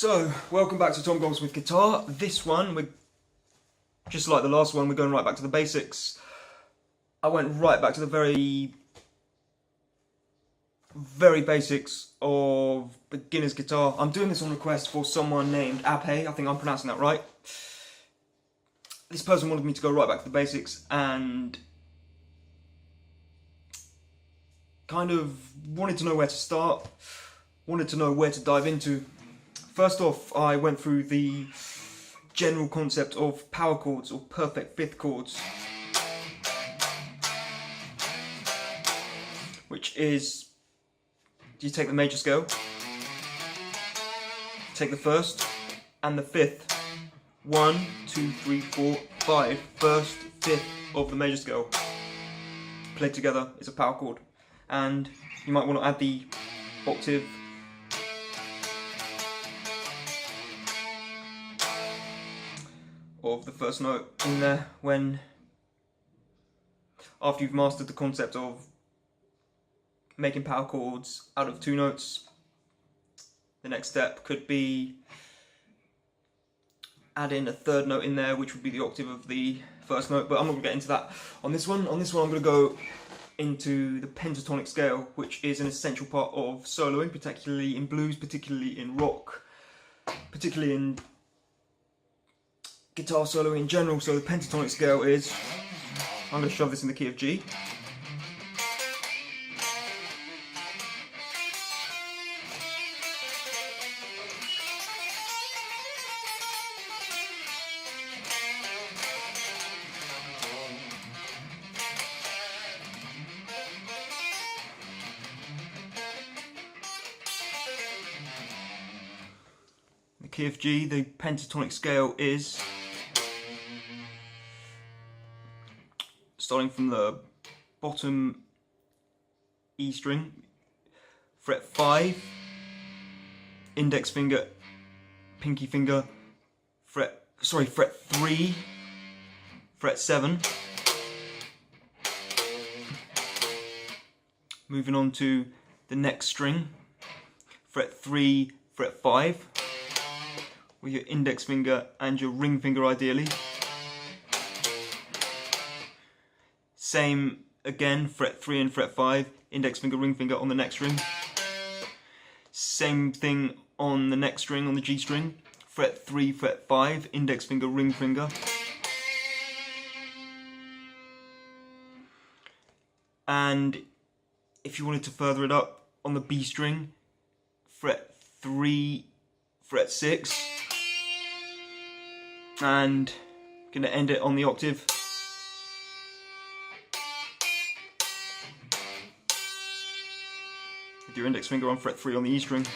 So, welcome back to Tom Goldsmith with Guitar. This one, we're just like the last one, we're going right back to the basics. I went right back to the very basics of beginner's guitar. I'm doing this on request for someone named Abhay, I think I'm pronouncing that right. This person wanted me to go right back to the basics and kind of wanted to know where to start, wanted to know where to dive into. First off, I went through the general concept of power chords or perfect fifth chords, which is you take the major scale, take the first and the fifth, 1, 2, 3, 4, 5, first, fifth of the major scale, played together is a power chord, and you might want to add the octave of the first note in there when after you've mastered the concept of making power chords out of two notes. The next step could be adding a third note in there, which would be the octave of the first note, but I'm not going to get into that on this one. On this one I'm going to go into the pentatonic scale, which is an essential part of soloing, particularly in blues, particularly in rock, particularly in guitar solo in general. So the pentatonic scale is, I'm going to shove this in the key of G. The key of G, the pentatonic scale is starting from the bottom E string, fret 5, index finger, pinky finger, fret 3, fret 7. Moving on to the next string, fret 3, fret 5, with your index finger and your ring finger ideally. Same again, fret 3 and fret 5, index finger, ring finger on the next string. Same thing on the next string, on the G string, fret 3, fret 5, index finger, ring finger. And if you wanted to further it up, on the B string, fret 3, fret 6, and going to end it on the octave. With your index finger on fret 3 on the E string.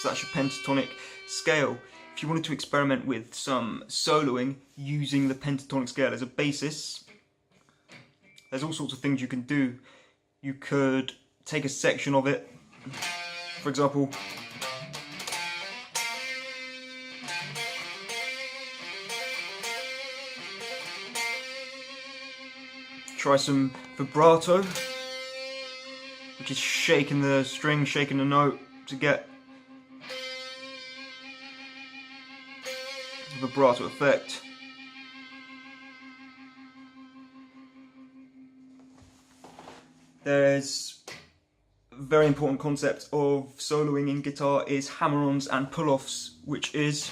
So that's your pentatonic scale. If you wanted to experiment with some soloing using the pentatonic scale as a basis, there's all sorts of things you can do. You could take a section of it, for example, try some vibrato, which is shaking the string, shaking the note to get a vibrato effect. There's a very important concept of soloing in guitar is Hammerons and Pulloffs, which is,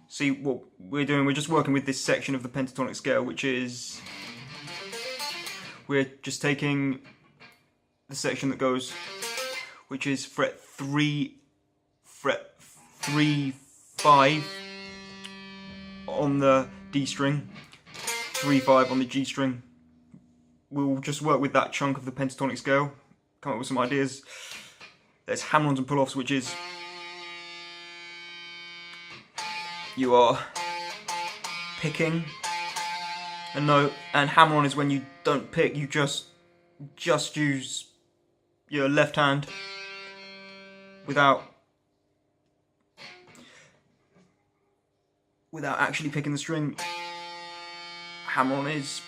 see what we're doing, we're just working with this section of the pentatonic scale, which is, we're just taking the section that goes, which is fret 3, 5 on the D string, 3, 5 on the G string. We'll just work with that chunk of the pentatonic scale, come up with some ideas. There's Hammerons and Pulloffs, which is you are picking a note, and hammer-on is when you don't pick, you just use your left hand without actually picking the string. hammer-on is.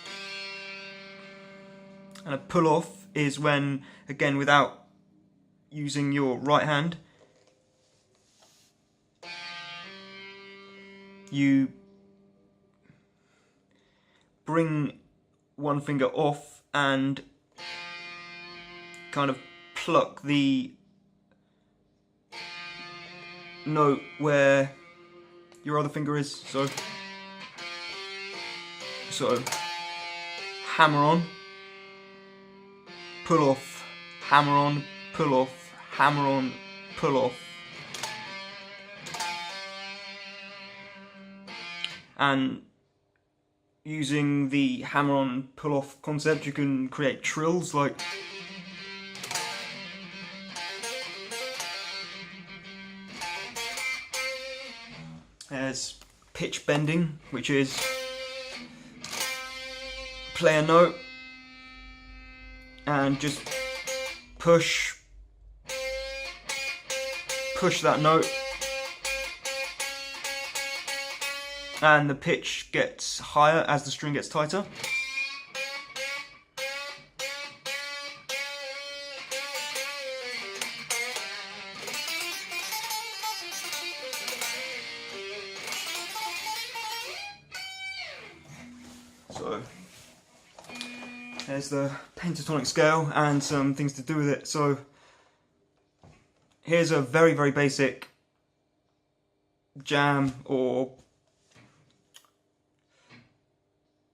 And a pull-off is when, again, without using your right hand, you bring one finger off and kind of pluck the note where your other finger is. So hammer on, pull off, hammer on, pull off, hammer on, pull off. And using the hammer on pull off concept, you can create trills like there's pitch bending, which is play a note and just push that note, and the pitch gets higher as the string gets tighter. So there's the pentatonic scale and some things to do with it. So here's a very, very basic jam or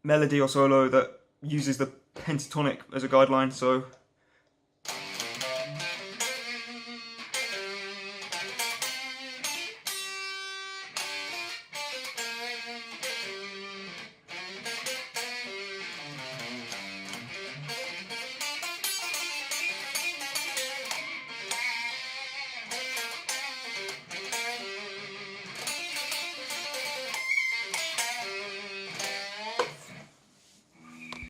melody or solo that uses the pentatonic as a guideline. So